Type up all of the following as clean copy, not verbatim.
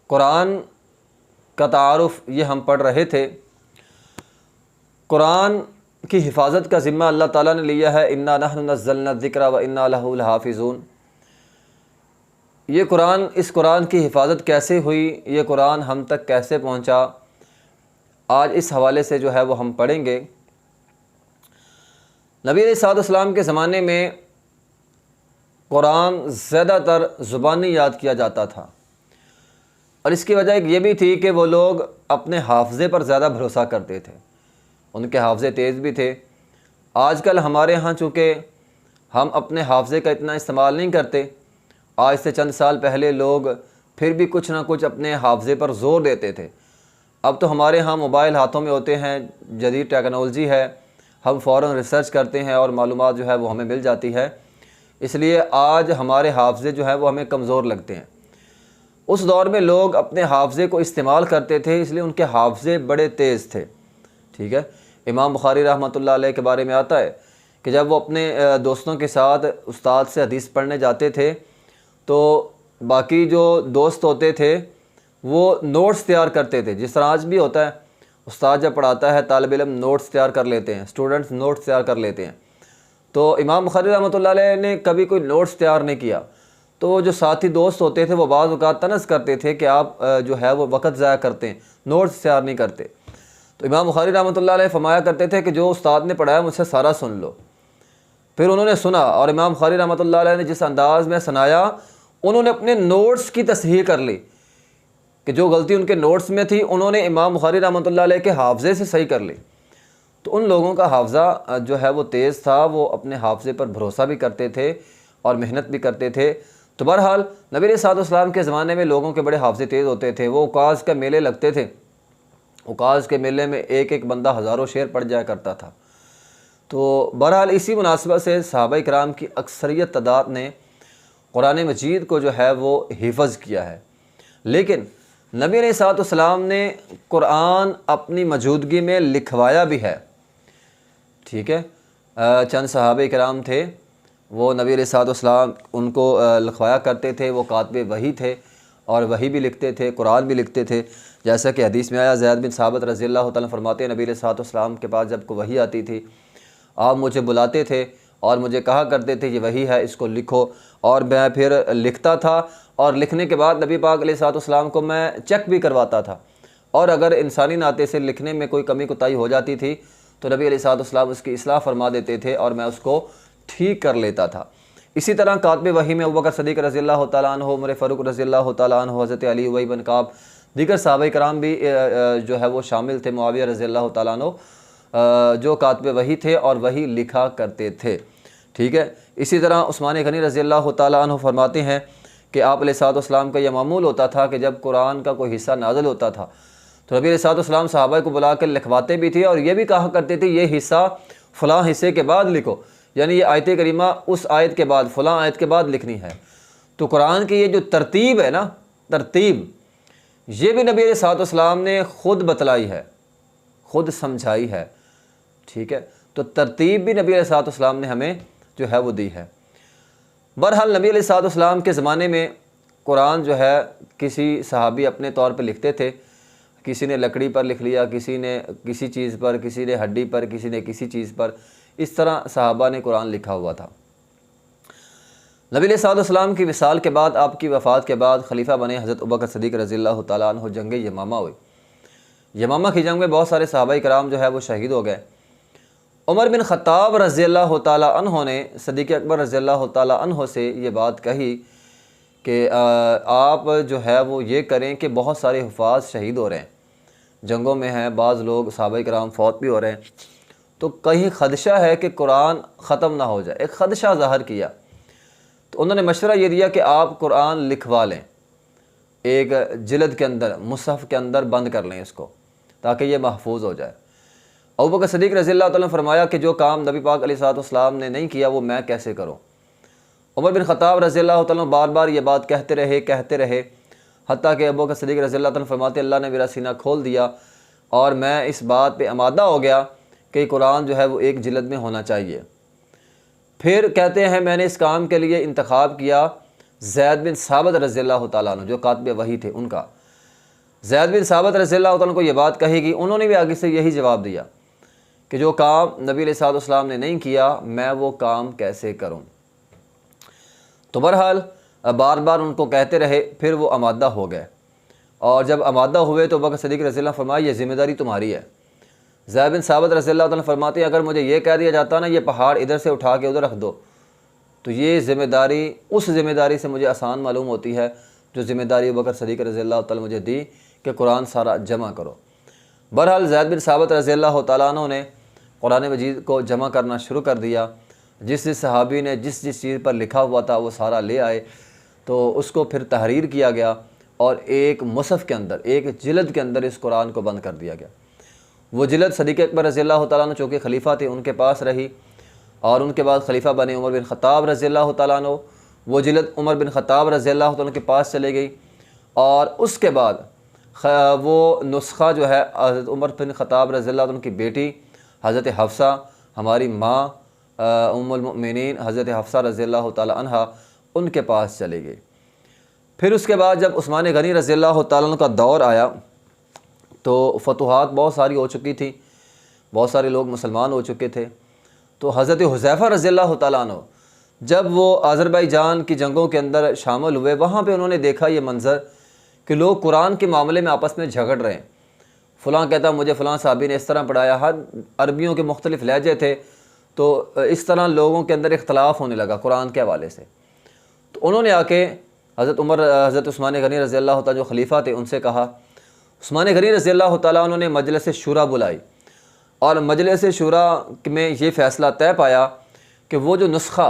कुरान का तारुफ़ ये हम पढ़ रहे थे। कुरान की हिफाजत का ज़िम्मा अल्लाह ताला ने लिया है। इन्ना नहनु नज़्ज़लना ज़िक्रा व इन्ना लहू लहाफ़िज़ून। ये कुरान, इस कुरान की हिफाजत कैसे हुई, ये कुरान हम तक कैसे पहुँचा, आज इस हवाले से जो है वो हम पढ़ेंगे। नबी अलैहिस्सलाम के ज़माने में कुरान ज़्यादातर ज़ुबानी याद किया जाता था, और इसकी वजह एक ये भी थी कि वो लोग अपने हाफ़ज़े पर ज़्यादा भरोसा करते थे, उनके हाफ़ज़े तेज़ भी थे। आजकल हमारे यहाँ चूँकि हम अपने हाफ़ज़े का इतना इस्तेमाल नहीं करते, आज से चंद साल पहले लोग फिर भी कुछ ना कुछ अपने हाफ़ज़े पर ज़ोर देते थे। अब तो हमारे यहाँ मोबाइल हाथों में होते हैं, जदीद टेक्नोलॉजी है, हम फ़ौरन रिसर्च करते हैं और मालूमात जो है वो हमें मिल जाती है। इसलिए आज हमारे हाफ़ज़े जो है वो हमें कमज़ोर लगते हैं। उस दौर में लोग अपने हाफ़ज़े को इस्तेमाल करते थे, इसलिए उनके हाफ़ज़े बड़े तेज़ थे। ठीक है, इमाम बुखारी रहमतुल्लाह अलैह के बारे में आता है कि जब वो अपने दोस्तों के साथ उस्ताद से हदीस पढ़ने जाते थे तो बाकी जो दोस्त होते थे वो नोट्स तैयार करते थे। जिस तरह आज भी होता है, उस्ताद जब पढ़ाता है तालिब इल्म नोट्स तैयार कर लेते हैं, स्टूडेंट्स नोट्स तैयार कर लेते हैं। तो इमाम बुखारी रहमतुल्लाह अलैह ने कभी कोई नोट्स तैयार नहीं किया, तो जो साथी दोस्त होते थे वो बाज़ औक़ात तनज़ करते थे कि आप जो है वो वक़्त ज़ाया करते हैं, नोट्स तैयार नहीं करते। तो इमाम बुखारी रहमतुल्लाह अलैह फरमाया करते थे कि जो उस्ताद ने पढ़ाया मुझसे सारा सुन लो। फिर उन्होंने सुना, और इमाम बुखारी रहमतुल्लाह अलैह ने जिस अंदाज़ में सुनाया, उन्होंने अपने नोट्स की तसहीह कर ली कि जो गलती उनके नोट्स में थी उन्होंने इमाम बुखारी रहमतुल्लाह अलैह के हाफ़ज़े से सही कर ली। तो उन लोगों का हाफ़ज़ा जो है वो तेज़ था, वो अपने हाफ़ज़े पर भरोसा भी करते थे और मेहनत भी करते थे। तो बहरहाल नबी अलैहिस्सलाम के ज़माने में लोगों के बड़े हाफ़ज़े तेज़ होते थे। वो उकाज़ के मेले लगते थे, उकाज़ के मेले में एक एक बंदा हज़ारों शेर पढ़ जाया करता था। तो बहरहाल इसी मुनासिबत से सहाबा इकराम की अक्सरियत तादाद ने कुरान मजीद को जो है वो हिफ़्ज़ किया है। लेकिन नबी अलैहिस्सलाम ने कुरान अपनी मौजूदगी में लिखवाया भी है। ठीक है, चंद सहाबा इकराम थे, वो नबी अलैहिस्सलाम उनको लिखवाया करते थे। वो कातिबे वही थे और वही भी लिखते थे, कुरान भी लिखते थे। जैसा कि हदीस में आया, ज़ैद बिन साबित रज़ियल्लाहु तआला फरमाते हैं, नबी अलैहिस्सलाम के पास जब कोई वही आती थी, आप मुझे बुलाते थे और मुझे कहा करते थे ये वही है, इसको लिखो, और मैं फिर लिखता था। और लिखने के बाद नबी पाक अलैहिस्सलाम को मैं चेक भी करवाता था, और अगर इंसानी नाते से लिखने में कोई कमी कोताही हो जाती थी तो नबी अलैहिस्सलाम उसकी इस्लाह फरमा देते थे और मैं उसको ठीक कर लेता था। इसी तरह कातिब वही में अबू बकर सिद्दीक़ रज़ियल्लाहु तआला अन्हु, उमर फ़ारूक रज़ियल्लाहु तआला अन्हु, हज़रत अली, उबई बिन काब, दीगर सहाबा कराम भी जो है वो शामिल थे। मुआविया रज़ियल्लाहु तआला अन्हु जो कातिब वही थे और वही लिखा करते थे। ठीक है, इसी तरह उस्मान गनी रज़ियल्लाहु तआला अन्हु फरमाते हैं कि आप अलैहिस्सलाम का यह मामूल होता था कि जब कुरान का कोई हिस्सा नाज़िल होता था तो नबी अलैहिस्सलाम सहाबा को बुला कर लिखवाते भी थे, और ये भी कहा करते थे ये हिस्सा फ़लाँ हिस्से के बाद लिखो, यानी ये आयत करीमा उस आयत के बाद, फ़लाँ आयत के बाद लिखनी है। तो कुरान की ये जो तरतीब है ना, तरतीब, ये भी नबी अलैहिस्सलाम ने ख़ुद बतलाई है, ख़ुद समझाई है। ठीक है, तो तरतीब भी नबी अलैहिस्सलाम ने हमें जो है वो दी है। बहरहाल नबी अलैहिस्सलाम के ज़माने में कुरान जो है किसी सहाबी अपने तौर पर लिखते थे, किसी ने लकड़ी पर लिख लिया, किसी ने किसी चीज़ पर, किसी ने हड्डी पर, किसी ने किसी चीज़ पर, इस तरह सहाबा ने कुरान लिखा हुआ था। नबी अलैहिस्सलाम की विसाल के बाद, आपकी वफ़ात के बाद खलीफा बने हज़रत अबू बकर सिद्दीक़ रज़ियल्लाहु तआला अन्हु। जंग यमामा हुई, यमामा की जंग में बहुत सारे सहाबा कराम जो है वो शहीद हो गए। उमर बिन ख़त्ताब रज़ियल्लाहु तआला अन्हु ने सिद्दीक़ अकबर रज़ियल्लाहु तआला अन्हु से ये बात कही कि आप जो है वो ये करें कि बहुत सारे हुफ़ाज़ शहीद हो रहे हैं, जंगों में हैं, बाज़ लोग सहाबा कराम फ़ौत भी हो रहे हैं, तो कहीं ख़दशा है कि कुरान ख़त्म ना हो जाए। एक ख़दशा ज़ाहिर किया, तो उन्होंने मशवरा ये दिया कि आप कुरान लिखवा लें, एक जिल्द के अंदर, मुसहफ़ के अंदर बंद कर लें इसको, ताकि ये महफूज हो जाए। अबू बकर सिद्दीक़ रज़ियल्लाहु तआला फरमाया कि जो काम नबी पाक अलैहिस्सलाम ने नहीं किया वो मैं कैसे करूँ। उमर बिन ख़त्ताब रज़ियल्लाहु तआला बार बार ये बात कहते रहे, हत्ता कि अबू बकर सिद्दीक़ रज़ियल्लाहु तआला फरमाते अल्लाह ने मेरा सीना खोल दिया और मैं इस बात पे आमादा हो गया कि कुरान जो है वो एक जिल्द में होना चाहिए। फिर कहते हैं मैंने इस काम के लिए इंतखाब किया ज़ैद बिन साबित रज़ियल्लाहु तआला अन्हु, जो कातिब वही थे, उनका। ज़ैद बिन साबित रज़ियल्लाहु ताला को ये बात कहेगी, उन्होंने भी आगे से यही जवाब दिया कि जो काम नबी अलैहिस्सलाम ने नहीं किया मैं वो काम कैसे करूं। तो बहरहाल बार बार उनको कहते रहे, फिर वो आमादा हो गए। और जब आमादा हुए तो बकर सिद्दीक़ रज़ियल्लाहु अन्हु फरमाया, ये ज़िम्मेदारी तुम्हारी है। ज़ैद बिन साबित रज़ियल्लाहु ताला फरमाते हैं, अगर मुझे ये कह दिया जाता ना ये पहाड़ इधर से उठा के उधर रख दो, तो ये ज़िम्मेदारी उस ज़िम्मेदारी से मुझे आसान मालूम होती है जो ज़िम्मेदारी बकर सिद्दीक़ रज़ियल्लाहु ताला मुझे दी कि कुरान सारा जमा करो। बहरहाल ज़ैद बिन साबित रज़ियल्लाहु ताला अन्हु ने कुरान मजीद को जमा करना शुरू कर दिया। जिस सहाबी ने जिस चीज़ पर लिखा हुआ था वो सारा ले आए, तो उसको फिर तहरीर किया गया और एक मुसहफ़ के अंदर, एक जिल्द के अंदर इस कुरान को बंद कर दिया गया। वो जिल्द सदीक़ अकबर रज़ियल्लाहु ताला अन्हु चूँकि खलीफा थे उनके पास रही, और उनके बाद खलीफा बने उमर बिन ख़त्ताब रज़ियल्लाहु ताला अन्हु। वो जिल्द उमर बिन ख़त्ताब रज़ियल्लाहु ताला के पास चले गई, और उसके बाद वो नुस्ख़ा जो है हज़रत उमर बिन ख़त्ताब रज़ियल्लाहु ताला की बेटी हज़रत हफ्सा, हमारी माँ उम्मुल मोमिनीन हज़रत हफ्सा रज़ियल्लाहु ताला अन्हा, उनके पास चले गई। फिर उसके बाद जब उस्मान गनी रज़ियल्लाहु ताला अन्हु का दौर आया तो फतूहात बहुत सारी हो चुकी थी, बहुत सारे लोग मुसलमान हो चुके थे। तो हज़रत हुज़ैफ़ा रज़ियल्लाहु ताला अन्हु जब वो अज़रबैजान की जंगों के अंदर शामिल हुए, वहाँ पे उन्होंने देखा ये मंज़र कि लोग कुरान के मामले में आपस में झगड़ रहे हैं। फ़लाँ कहता मुझे फ़लाँ साहबी ने इस तरह पढ़ाया, हर अरबियों के मुख्तलिफ़ लहजे थे, तो इस तरह लोगों के अंदर इख्तलाफ होने लगा कुरान के हवाले से। तो उन्होंने आके हज़रत उस्मान गनी रज़ियल्लाहु ताला जो खलीफा थे उनसे कहा। उस्मान गनी रज़ियल्लाहु ताला उन्होंने मजलिस शूरा बुलाई, और मजलिस शूरा में ये फ़ैसला तय पाया कि वो जो नुस्ख़ा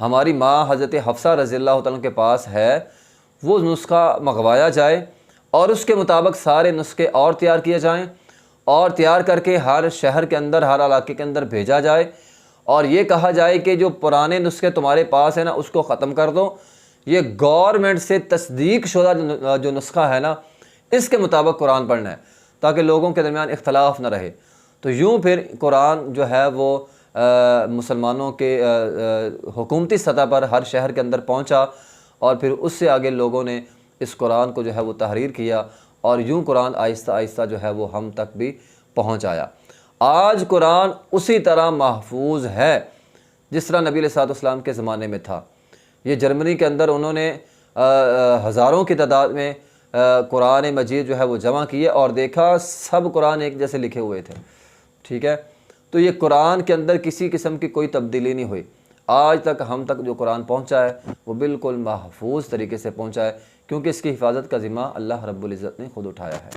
हमारी माँ हज़रत हफ्सा रज़ियल्लाहु ताला के पास है, वो नुस्ख़ा मंगवाया जाए और उसके मुताबिक सारे नुस्खे और तैयार किए जाएँ, और तैयार करके हर शहर के अंदर, हर इलाके के अंदर भेजा जाए, और ये कहा जाए कि जो पुराने नुस्खे तुम्हारे पास है ना उसको ख़त्म कर दो, ये गवर्नमेंट से तस्दीक शुदा जो नुस्खा है ना इसके मुताबिक कुरान पढ़ना है, ताकि लोगों के दरमियान इख्तलाफ न रहे। तो यूँ फिर कुरान जो है वो मुसलमानों के हुकूमती सतह पर हर शहर के अंदर पहुँचा, और फिर उससे आगे लोगों ने इस कुरान को जो है वो तहरीर किया, और यूँ कुरान आहिस्ता आहिस्ता जो है वो हम तक भी पहुँच आया। आज कुरान उसी तरह महफूज है जिस तरह नबी अलैहिस्सलाम के ज़माने में था। ये जर्मनी के अंदर उन्होंने हज़ारों की तादाद में कुरान मजीद जो है वो जमा किए, और देखा सब कुरान एक जैसे लिखे हुए थे। ठीक है, तो ये कुरान के अंदर किसी किस्म की कोई तब्दीली नहीं हुई। आज तक हम तक जो कुरान पहुँचा है वो बिल्कुल महफूज तरीके से पहुँचा है, क्योंकि इसकी हिफाजत का ज़िम्मा अल्लाह रब्बुल इज़्ज़त ने खुद उठाया है।